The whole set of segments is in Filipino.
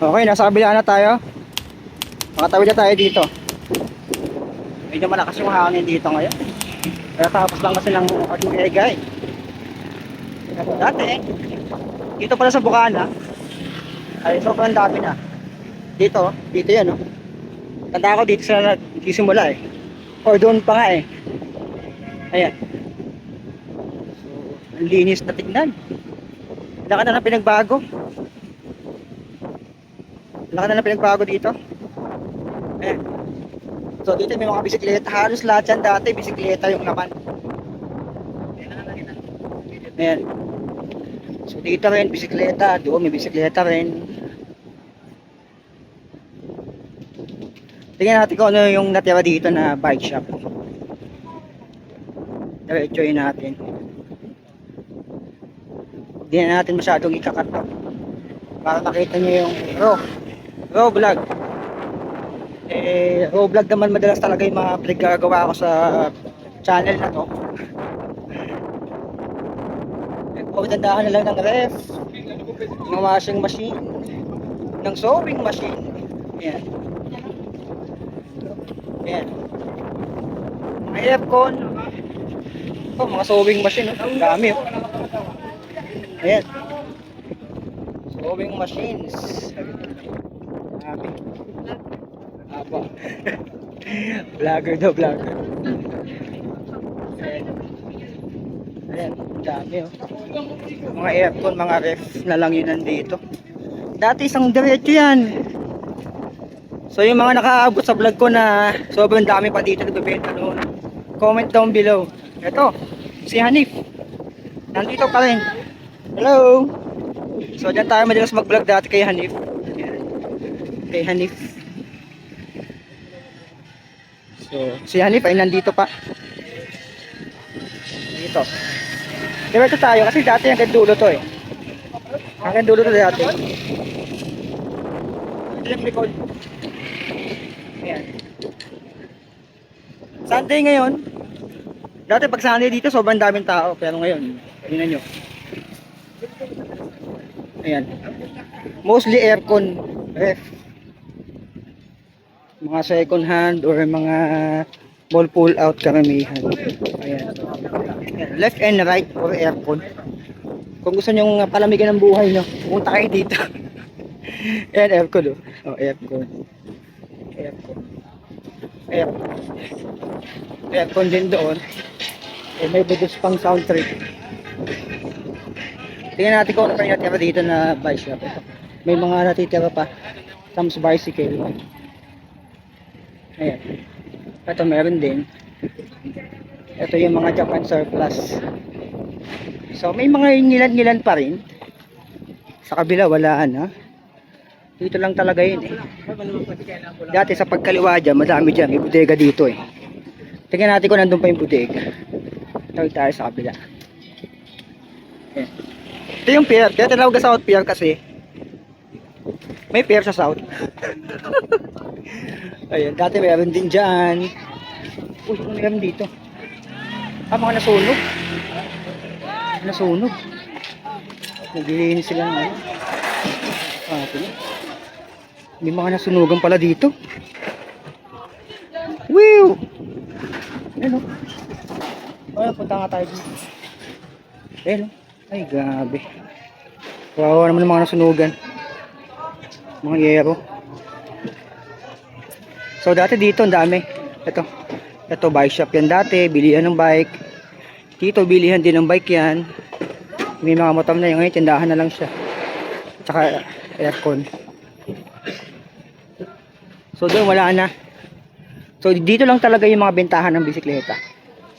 Okay, nasa kabila na tayo. Makatawid na tayo dito. Medyo malakas yung hangin dito ngayon. Kaya tapos lang kasi ng ating egay. Dati, dito pala sa Bukana, ay sobrang dami na. Dito yan, no? Tanda ko dito sa nagsisimula eh. Or doon pa nga eh. Ayan. So, ang linis na tignan. Laki na ng pinagbago. Laki na ng pinagbago dito. Ayan. So dito may mga bisikleta. Halos lahat yan dati bisikleta yung laman. Ayan. So dito rin bisikleta. Doon may bisikleta rin. Tingnan natin kung ano yung natira dito na bike shop. Diretsoyin natin. Hindi na natin masyadong ikakat to para makita nyo yung raw vlog. Raw vlog naman madalas talaga yung mga pinagagawa ko sa channel na to. Pawitandahan na lang ng ref, ng washing machine, ng sewing machine. Ayan. Ayan. May aircon. Ito, mga sewing machine. Ang dami. Ayan. Sewing machines. Dami. Aba. Vlogger daw, vlogger. Ayan. Ayan, ang dami oh. Mga aircon, mga ref na lang yun nandito. Dati isang diretso yan. So yung mga nakaabot sa vlog ko na sobrang dami pa dito nagbebenta noon, comment down below. Ito, si Hanif. Nandito pa rin. Hello! So dyan tayo madalas mag-vlog dati kay Hanif. Kay Hanif. So si Hanif ay nandito pa. Dito. Diretso tayo kasi dati hanggang dulo to eh. Hanggang dulo to dati. Ilang likod. Ayan. Sunday ngayon. Dati pag Sunday dito sobrang daming tao. Pero ngayon, tingnan nyo. Ayan. Mostly aircon. Ref. Mga second hand or mga mall pull out karamihan. Ayan. Left and right for aircon. Kung gusto nyo palamigan ng buhay nyo, pumunta kayo dito. Ayan, aircon oh. Oh, aircon. Aircon din doon. May budos pang sound trip. Tingnan natin kung ano pa yung natira dito na bike shop. May mga natitira pa. Sam's bicycle. Ayan. Ito meron din. Ito yung mga Japan surplus. So may mga ngilan-ngilan pa rin. Sa kabila wala na. Dito lang talaga yun eh. Dati sa pagkaliwa dyan, madami dyan. May bodega dito eh. Tingnan natin kung nandun pa yung bodega. Tawag tayo sa kabila. Ayan. Ito yung pier. Kaya tinawag sa South Pier kasi may pier sa South. Ayan. Dati meron din dyan. Uy, meron dito. Mga nasunog. Nasunog. Naglilinis sila ng ano. Ito na. May mga nasunugan pala dito. Woo! Ayan o. Ay, punta nga tayo dito. Ayan o. Ay, grabe. Kawawa naman ng mga nasunugan. Mga yero. So, dati dito, ang dami. Ito, bike shop yan dati. Bilihan ng bike. Dito, bilihan din ng bike yan. May mga motor na yung ngayon. Tindahan na lang siya. Tsaka, aircon. So doon wala na. So dito lang talaga yung mga bentahan ng bisikleta.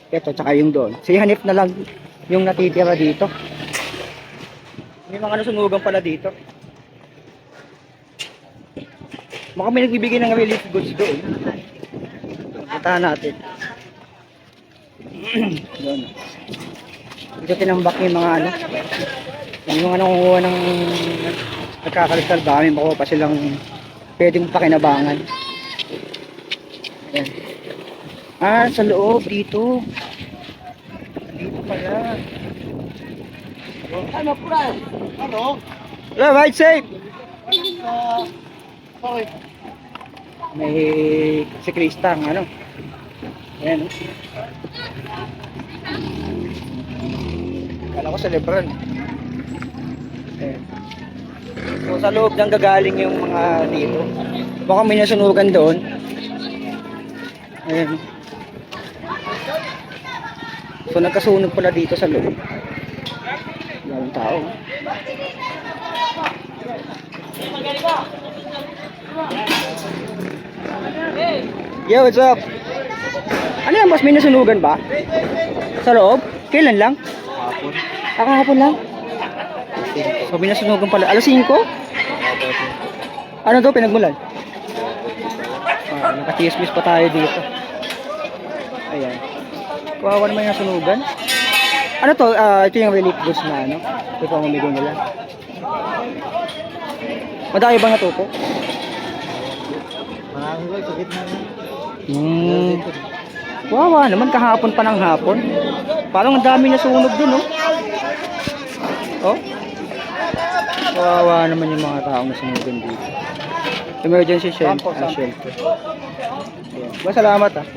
Ito tsaka yung doon. Si Hanif na lang yung natitira dito. May mga nasunugan pala dito. Baka may nagbibigay ng relief goods doon. Puntahan natin. Doon. Dito tinambak yung mga ano. Yung mga nangunguha ng nagkakalistal ba. May makuha pa silang pwedeng pakinabangan. Ayan. Sa loob dito. Dito pala. Ano, Fran? Ano? Hello, ride safe! May siklistang ano. Ayan. Kala ko sa Lebron. Ayan. So sa loob nang gagaling yung mga dito. Baka may nasunugan doon. Ayan. So nagkasunog pala dito sa loob. Maraming tao. Yo, what's up? Ano yan, boss? May nasunugan ba? Sa loob? Kailan lang? Hapon. Kahapon lang? So, may nasunugan pala. Alas 5? Ano to? Pinagmulan? Naka-chismis pa tayo dito. Ayan. Kawawa naman yung nasunugan. Ano to? Ito yung relief goods na ano? Ito pa mamigay nila. Madami bang natupo? Marami ko, sakit na yun. Wawa naman, kahapon pa ng hapon. Parang ang dami nasunog dun, oh. Oh. Wawa naman yung mga taong nasunugan dito. Emergency shelter. Shelter. Yeah. Salamat, ah.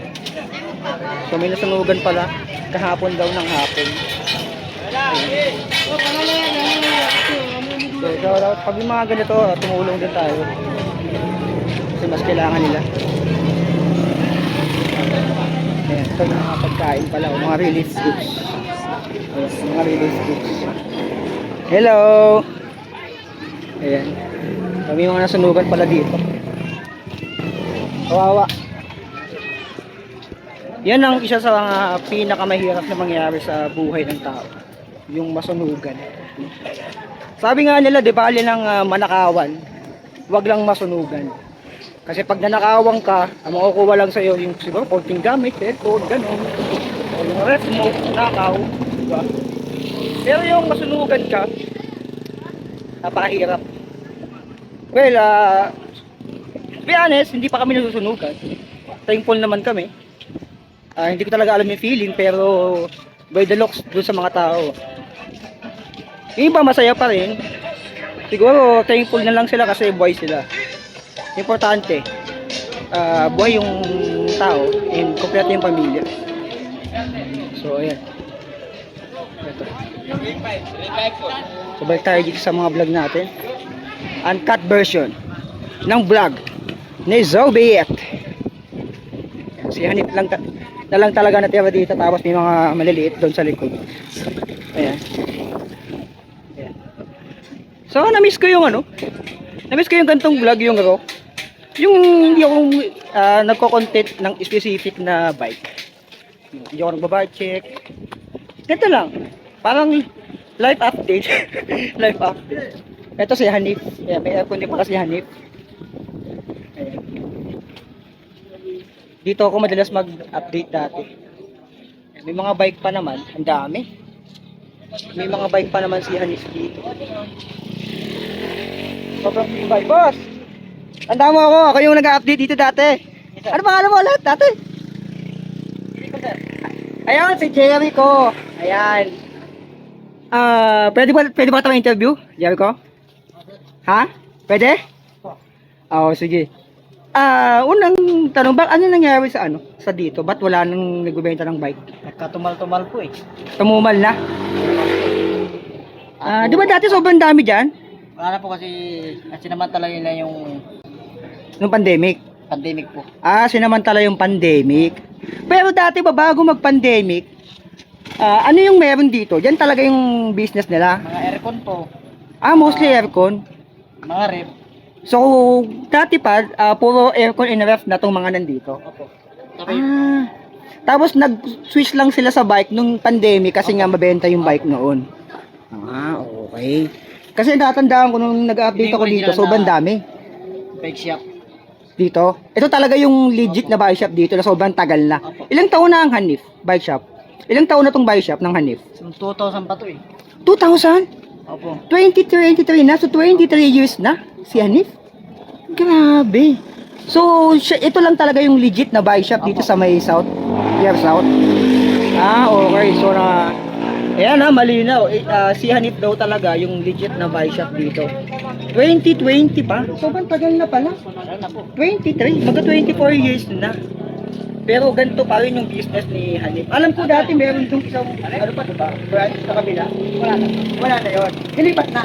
So may nasunugan pala. Kahapon daw ng hapon. So, pag yung mga ganito, tumulong din tayo. Kasi mas kailangan nila. Ayan, ito yung mga pagkain pala, o mga relief goods. Ayan, mga relief goods. Hello! Ayan. Kami mga nasunugan pala dito. Kawawa. Yan ang isa sa mga pinakamahirap na mangyari sa buhay ng tao. Yung masunugan. Sabi nga nila, di ba, ng manakawan, wag lang masunugan. Kasi pag nanakawan ka, ang makukuha lang sa'yo yung siguro konting gamit, cellphone, gano'n. O yung ref mo, nakaw. Diba? Pero yung masunugan ka, napakahirap. Well, to be honest, hindi pa kami nasusunugan. Thankful naman kami. Hindi ko talaga alam yung feeling, pero by the looks doon sa mga tao. Yung iba masaya pa rin. Siguro thankful na lang sila kasi buhay sila. Importante, buhay yung tao and kompleto yung pamilya. So ayan. Ito. So balik tayo dito sa mga vlog natin. Uncut version ng vlog ni Zobiet. Si Hanip lang na lang talaga natira dito, tapos may mga maliliit doon sa likod. Ayan. Ayan. So na-miss ko yung ano, na-miss ko yung gantong vlog, yung raw. Yung hindi ako nagko-content ng specific na bike. Hindi ako nagba-bike check. Ganito lang. Parang life update. Life update. Ito si Hanif. Ayan, may aircon din pala si Hanif. Ayan. Dito ako madalas mag-update dati. May mga bike pa naman. Ang dami. May mga bike pa naman si Hanif dito. Sobrang bike. Boss! Tanda mo ako. Ako yung nag-update dito dati. Ano pangalan mo ulit dati? Ayan, si Jerry ko. Ayan. Pwede ba ito ma-interview? Jerry ko? Ha? Pwede? Oo, sige. Unang tanong, ano nangyari sa sa dito? Ba't wala nang nagbebenta ng bike? Nagkatumal-tumal po eh. Tumumal na. Di ba dati sobrang dami dyan? Wala na po kasi sinamantala nila yung Nung pandemic. pandemic po. Sinamantala yung pandemic. Pero dati ba bago mag-pandemic, ano yung meron dito? Diyan talaga yung business nila. Mga aircon po, Mostly aircon. mga ref. So, dati pa, puro aircon and ref na tong mga nandito. Opo. Tapos, Tapos nag-switch lang sila sa bike nung pandemic kasi nga mabenta yung bike noon. Okay. Kasi natandaan ko nung nag-update ako dito, sobrang dami. bike shop. Dito. Ito talaga yung legit na bike shop dito na sobrang tagal na. Ilang taon na ang Hanif bike shop? Ilang taon na tong bike shop ng Hanif? 2000 pa to eh. 2000? Opo. 2023 na. So 23 years na si Hanif. Grabe. So ito lang talaga yung legit na bike shop dito sa may South. Here South. Okay. So ayan malinaw. Si Hanif daw talaga yung legit na bike shop dito. 2020 pa? Sobrang tagal na pala. Alam na po. 23, magka 24 years na. Pero ganito pa rin yung business ni Hanif. Alam ko dati meron itong isang, ano pa diba? Branch sa kabila. Wala na. Wala na yun. Nilipat na.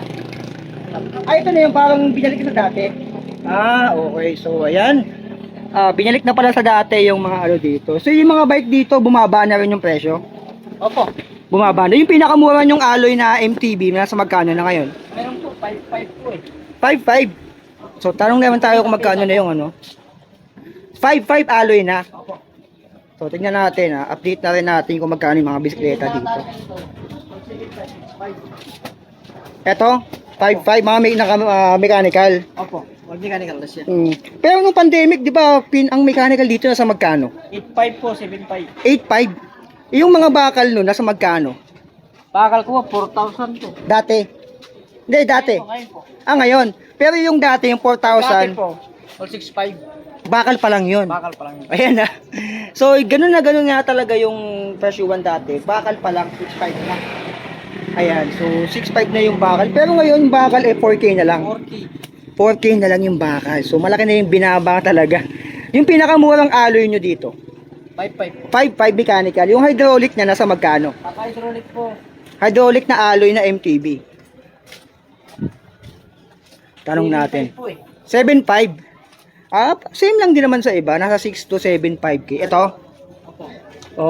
Ito na yung parang binalik na dati. Okay. So, ayan. Binalik na pala sa dati yung mga ano dito. So, yung mga bike dito, bumaba na rin yung presyo. Opo. Bumaba na. Yung pinakamura yung alloy na MTB, nasa magkano na ngayon? Meron po, 5.5 po eh. 5.5. So, tanong naman tayo kung magkano na yung ano. 5.5 alloy na. Opo. So, tingnan natin update na rin natin kung magkano yung mga bisikleta dito. Eto, 5.5 mga mechanical. Opo. Wag mechanical na siya. Pero nung pandemic, di ba, ang mechanical dito nasa magkano? 8.5 po, 7.5. 8.5. Yung mga bakal nun, nasa magkano? Bakal ko po, 4,000 po. Dati. Hindi, dati. Ngayon po. Ngayon. Pero yung dati, yung Dati 4,000, po, 6.5. bakal pa lang yun. Bakal pa lang yun. Ayan na. So, ganun na ganun nga talaga yung presyuan dati. Bakal pa lang, 6.5 na. Ayan, so 6.5 na yung bakal. Pero ngayon, yung bakal 4K na lang. 4K. 4K na lang yung bakal. So, malaki na yung binaba talaga. Yung pinakamurang alloy nyo dito, 5.5 po. 5.5 mechanical. Yung hydraulic niya, nasa magkano? Hydraulic po. Hydraulic na alloy na MTB. Tanong natin. 7.5 po eh. 7.5. Same lang din naman sa iba. Nasa 6 to 7.5K. Ito, Opo.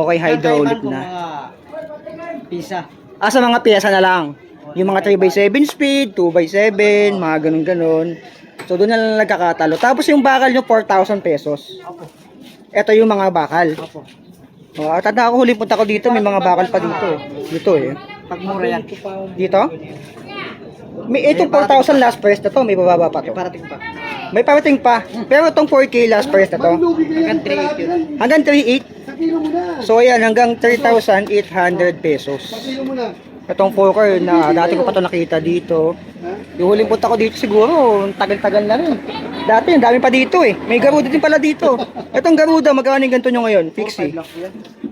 okay, hydraulic Kakaiban ko na. mga pisa. Sa mga piyesa na lang. Yung mga 3x7 speed, 2x7, mga ganun-ganun. So, doon na lang nagkakatalo. Tapos yung bakal nyo, 4,000 pesos. Opo. Ito yung mga bakal. Opo. Tanda ako, huling punta ko dito, may mga bakal pa dito. Dito eh. Pagmura yan. Dito? Itong 4,000 last price na to, may bababa pa to. May parating pa. May parating pa. Pero itong 4K last price na to, Hanggang 3.8 yun. hanggang 3.8. So ayan, hanggang 3,800 pesos. Itong 4K na dati ko pa to nakita dito. Yung huling punta ko dito siguro, tagal-tagal na rin. Dati, ang dami pa dito eh. May Garuda din pala dito. Itong Garuda, magkano yung ganito nyo ngayon? Fixie.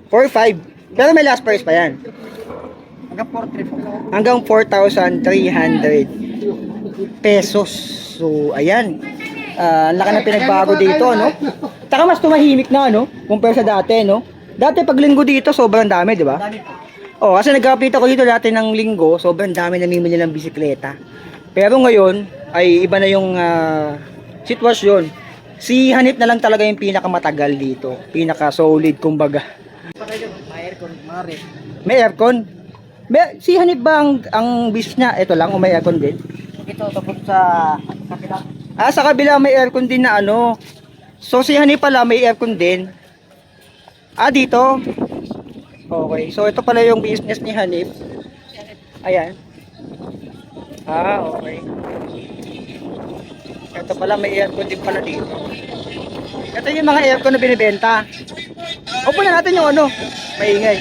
4.5. Pero may last price pa yan. Hanggang 4.3 po. Hanggang 4,300 pesos. So, ayan. Ang laki na pinagbago dito, no? Tsaka mas tumahimik na, no? Compare sa dati, no? Dati pag linggo dito, sobrang dami, di ba? Dami po. Kasi nag-update ako dito dati ng linggo, sobrang dami namimili ng bisikleta. Pero ngayon, ay iba na yung sitwasyon. Si Hanif na lang talaga yung pinakamatagal dito. Pinaka-solid, kumbaga. Para yun, may aircon, mga ref. May aircon. Si Hanif ba ang business niya? Ito lang, o may aircon din? Ito, tapos sa kapila. Sa kabila may aircon din na ano. So si Hanif pala may aircon din. Dito. Okay. So ito pala yung business ni Hanif. Ayan. Okay. Ito pala may aircon din pala dito. Ito yung mga aircon na binibenta. Opo na natin yung ano. Maingay.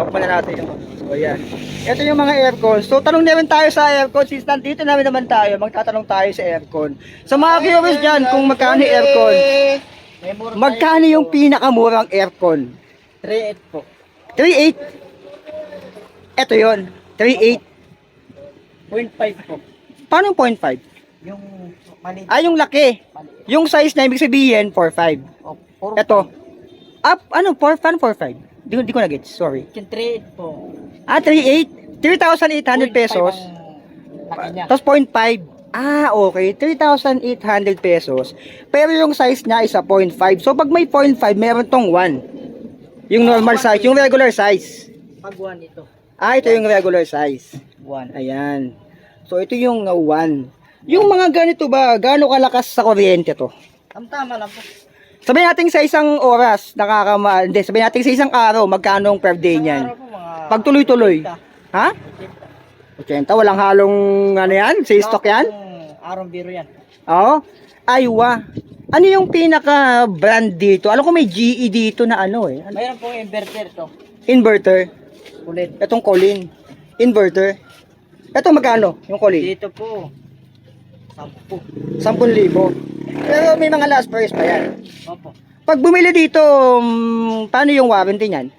Opo na natin yung ano. So ayan. Ito yung mga aircon. So tanong naman tayo sa aircon. Since nandito naman tayo, magtatanong tayo sa aircon. Sa mga viewers dyan, kung magkano yung aircon. Magkano yung pinakamurang aircon? 3.8 po. 3.8. Ito yun. 3.8. 0.5 po. Paano yung 0.5? Yung maliit. Yung laki. Yung size na ibig sabihin, 4.5. Oh, 4.5. Ito. 4.5? Di ko na-gets. Sorry. Yung 3.8 po. 3.8. 3,800 pesos. Laki niya. Tapos 0.5. Okay. 3,800 pesos. Pero yung size niya is 0.5. So, pag may 0.5, meron tong 1. Yung normal size. Yung regular size. Pag 1 ito. Ito yung regular size. 1. Ayan. So, ito yung 1. Yung mga ganito ba, gaano kalakas sa kuryente to? Tama lang po. Sabihin natin sa isang oras, hindi, sabihin natin sa isang araw, magkano ang per day niyan? Pag tuloy-tuloy. Ha? 80, walang halong ano yan? Sa stock yan? Araw biro yan. Oo. Aywa. Ano yung pinaka brand dito? Alam ko may GE dito na ano eh. Mayroon pong inverter to. Inverter. Kulit. Itong Colin. Inverter. Ito magkano yung Colin? Dito po. 10. 10,000. Pero may mga last price pa yan. Opo. Pag bumili dito, paano yung warranty niyan?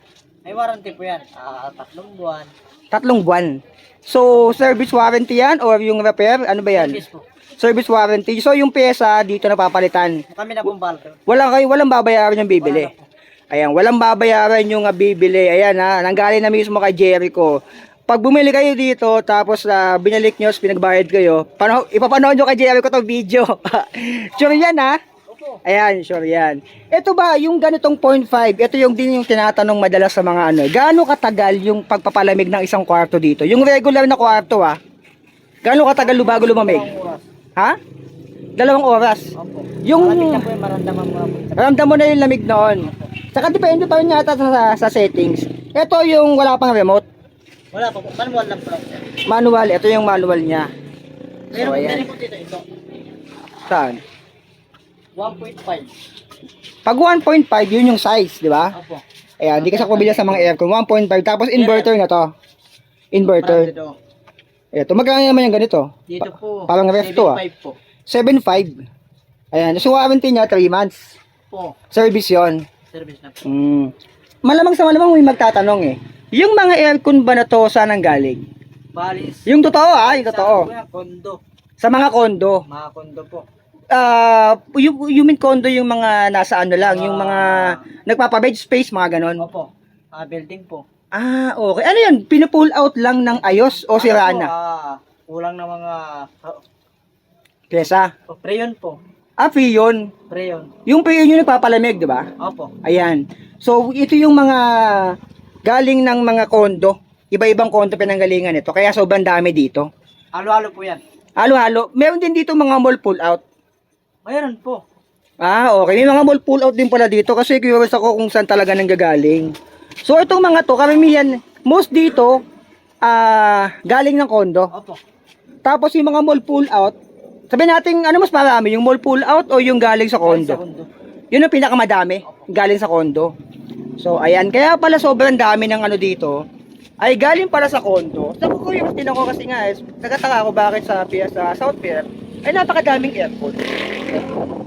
May warranty po yan. 3 buwan. 3 buwan. So, service warranty yan or yung repair? Ano ba yan? Service po. Service warranty. So, yung pyesa dito napapalitan. Kami na pong baldo. Walang babayaran yung bibili. Ayan, walang babayaran yung bibili. Ayan ha, nanggaling na mismo kay Jericho. Pag bumili kayo dito, tapos binalik nyo, pinagbayad kayo, ipapanood nyo kay Jericho to video. Sure yan ha? Ayan, sure yan. Ito ba, yung ganitong 0.5, ito yung din yung tinatanong madalas sa mga ano, gaano katagal yung pagpapalamig ng isang kwarto dito? Yung regular na kwarto gaano katagal bago lumamig? Ha? 2 oras. Opo. Yung Malamig na po yung maramdaman mo po. ramdam mo na yung lamig noon. Saka depende pa rin yata sa settings. Ito yung wala pang remote. Wala po. Manual lang po. Manual, ito yung manual niya. Meron ayan. po dito ito. Saan? 1.5. Pag 1.5, yun yung size, di ba? Opo. Ayan, hindi kasi ako pabila sa mga aircon. 1.5, tapos inverter na to. Inverter. Dito. Ito, magkano naman yung ganito? Dito po. Parang ref to 7.5 po. 7.5. Ayan, so warranty niya 3 months. Po. Service yon. Service na po. Malamang sa malamang may magtatanong yung mga aircon ba na to saan ang galing? Balis. Yung totoo yung totoo. Sa kondo. Sa mga kondo. Mga kondo po. You mean condo yung mga nasa ano lang, yung mga nagpapa-bed space, mga ganon? Opo. Building po. Okay. Ano yan? Pinupull out lang ng ayos o sira na? Kulang na mga Pyesa? preyon po. Freon. Preyon. Yung freon yung nagpapalamig, di ba? Opo. Ayan. So, ito yung mga galing ng mga kondo. Iba-ibang kondo pinanggalingan ito. Kaya sobrang dami dito. Halo-halo po yan. Halo-halo. Meron din dito mga mall pull out. Mayroon po. Okay. May mga mall pull out din pala dito kasi curious ako kung saan talaga nanggagaling. So, itong mga to, karamihan, most dito, galing ng kondo. Opo. Tapos yung mga mall pull out, sabihin natin, ano mas marami, yung mall pull out o yung galing sa Sa kondo? kondo. Yun ang pinakamadami, galing sa kondo. So, ayan, kaya pala sobrang dami ng ano dito, ay galing pala sa kondo. So, curious din ako kasi nga, nagataka ako bakit sa South Pier, ay napakadaming aircon.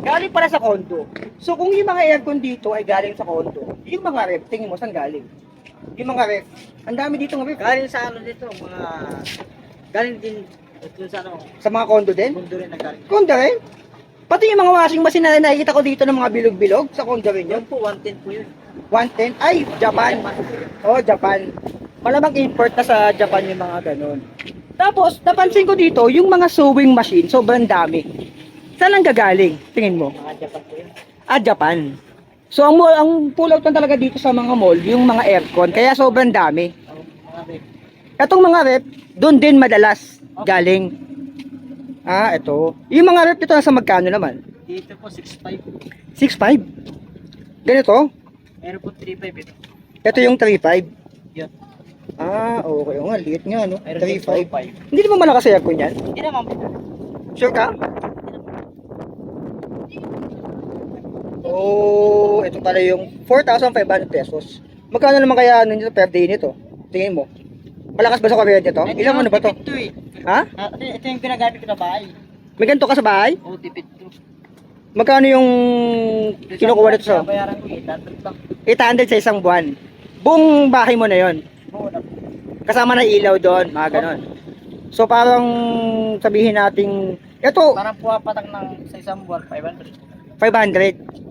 Galing pala sa kondo. So, kung yung mga aircon dito ay galing sa kondo, yung mga ref, tingin mo, saan galing? Yung mga ref, ang dami dito ng ref. Galing sa ano dito, mga galing din dun sa ano, Sa mga kondo din? kondo rin na galing. Kondo rin? Pati yung mga washing machine na nakikita ko dito ng mga bilog-bilog, sa kondo rin yun. Yun po, 110 po yun. 110, ay, Japan. Japan. Malamang import na sa Japan yung mga ganun. Tapos, napansin ko dito, yung mga sewing machine, sobrang dami. Saan ang gagaling? Tingin mo? Mga Japan po yun. Japan. So, ang pull out lang talaga dito sa mga mall, yung mga aircon, kaya sobrang dami. Mga rep. Itong mga rep, doon din madalas galing. Ito. Yung mga rep dito nasa magkano naman? Dito po, 6.5. 6.5. Ganito? Meron po 3.5 ito. Ito yung 3.5. Yun. Okay. O nga, liit nga, no? Meron din 3.5. 4.5. Hindi naman malakas sa aircon yan? Hindi naman po. Sure ka? Ito pala yung 4,500 pesos. Magkano naman kaya nito per day nito? Tingin mo. Malakas ba sa kuryente to? Ilang ano ba to? Tipid to eh. Ha? Ito yung ginagamit ko na bahay. May ganito ka sa bahay? Oo, tipid to. Magkano yung kinukuha nito sa? Bayaran ko 800 lang. 800 sa isang buwan. Buong bahay mo na yon. Oo na po. Kasama na ilaw doon, mga ganon. So parang sabihin nating ito Parang puwapatang ng sa isang buwan, 500. 500.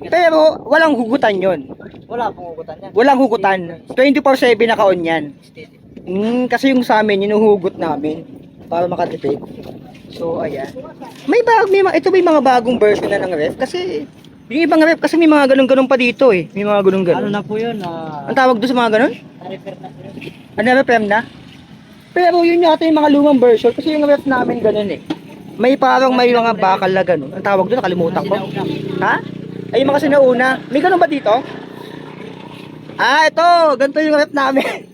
Pero walang hugutan yon. Wala pong ugutan yan. Walang hugutan. 24/7 naka-on yan. Steady. Kasi yung sa amin, hinuhugot namin para makatipid. So, ayan. Ito may mga bagong version na ng ref kasi yung ibang ref kasi may mga ganun-ganun pa dito eh. May mga ganun-ganun. Ano na po yun? Ang tawag doon sa mga ganun? Na-repair na po yun. Repair na? Pero yun yata yung mga lumang version kasi yung ref namin ganun eh. May parang may mga bakal na ganun. Ang tawag doon, nakalimutan ko. Ha? Ay, yung mga sinauna. May ganun ba dito? Ito. Ganito yung ref namin.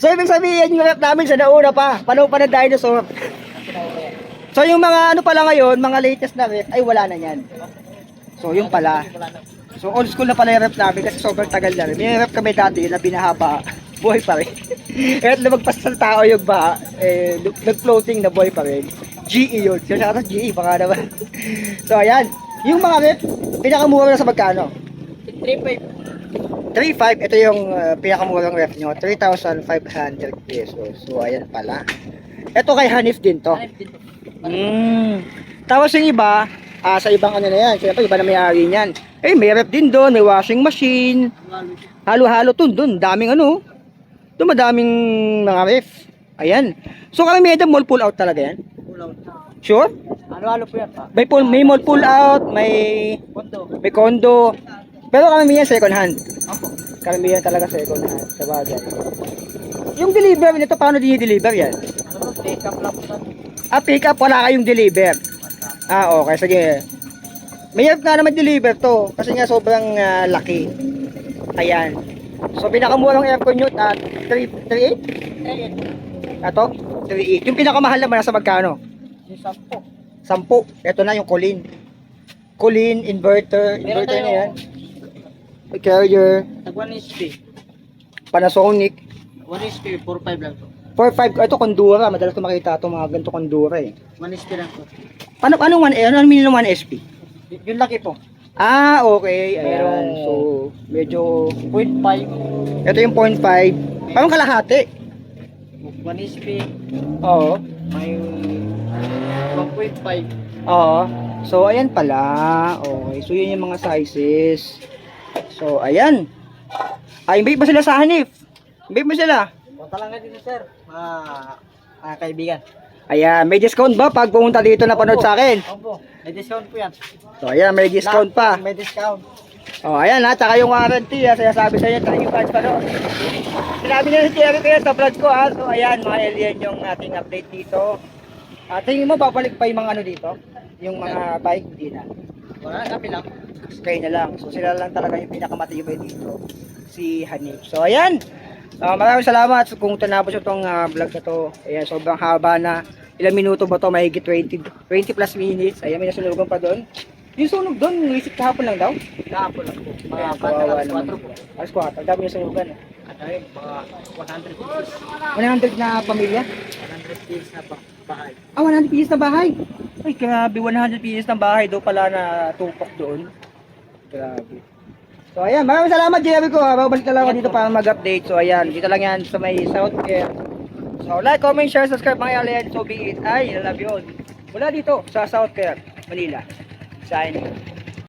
So, ibig sabihin yung ref namin sa nauna pa. Panahon pa ng dinosaur. So, yung mga ano pala ngayon, mga latest na ref, ay wala na yan. So, yung pala. So, old school na pala yung ref namin kasi sobrang tagal na rin. May ref kami dati na binahaba. Buhay pa rin. Kahit lumagpas sa tao yung baha, nag-floating na buhay pa rin. GE yun. So, siya GE, baka naman. So, ayan. Yung mga ref, pinakamura na sa magkano? 3.5. 3.5, ito yung pinakamurang ref nyo, 3,500 pesos. So, ayan pala. Ito kay Hanif din to. Hanif din to. Tapos yung iba, sa ibang ano na yan, siyempre iba na may-ari niyan. Eh, may ref din doon, may washing machine. Halo-halo doon, daming ano. Doon madaming mga ref. Ayan. So, karamihan dyan, mall pull out talaga yan. Ulaw. Sure? Ano po yan pa? May mall pull out, may condo. Pero karamihan second hand. Opo. Karamihan talaga second hand sa bagay. Yung deliver nito, paano dinideliver yan? Ano po, take up lang po. Pick up, wala kayong deliver. Okay, sige. Mayroon nga naman deliver to kasi nga sobrang laki. Ayan. So pinakamurang aircon nyo at 3.8? Ito? 3.8. Yung pinakamahal naman nasa magkano? Yung 10. 10. Ito na yung Colin. Colin, inverter na yan. Carrier, Tag 1 HP. Panasonic. 1 HP, 4.5 lang to. 4.5. Ito Condura. Madalas ko makita ito mga ganito Condura eh. 1 HP lang to. Anong meaning ng 1 SP? Yung laki po. Okay. Ayan. Merong- So, medyo 0.5. ito yung 0.5. Parang kalahati. 1 HP. Oo. May 1.5. Oo. So, ayan pala. Okay. So, yun yung mga sizes. So, ayan. Invite ba sila sa Hanif? Invite mo sila. Punta lang na dito, sir. Mga kaibigan. Ayan. May discount ba pag pumunta dito na panood sa akin? Opo. May discount po yan. So, ayan. May discount pa. May discount. Ayan ha. Tsaka yung warranty ha. Sabi sa inyo, 3 months pa doon. Sinabi na si Thierry kaya sa vlog ko ha. So, ayan mga alien yung ating update dito. Tingin mo, babalik pa yung mga ano dito? Yung mga bike? Hindi na. Wala na, kapi lang. Kayo na lang. So sila lang talaga yung pinakamatibay dito. Si Hanif. So ayan. Maraming salamat kung tinapos itong vlog na to. Ayan, sobrang haba na. Ilang minuto ba to? Mahigit 20 plus minutes. Ayan, may nasunugan pa doon. Yung sunog doon, isip kahapon lang daw. Kahapon lang po. Mga Ayan, kawawa alas naman. 4 po. Alas 4. Ang dami yung sunugan. At ayun, mga 100 pieces. 100 na pamilya? 100 pieces na bahay. 100 pieces na bahay. Ay, grabe. 100 pieces na bahay daw pala na tupok doon. Grabe. So ayan, maraming salamat Jerry ko. Babalik na lang ako dito para mag-update. So ayan, dito lang yan sa may South Care. So like, comment, share, subscribe mga alien. So be it. I love you all. Mula dito sa South Care, Manila. Signing.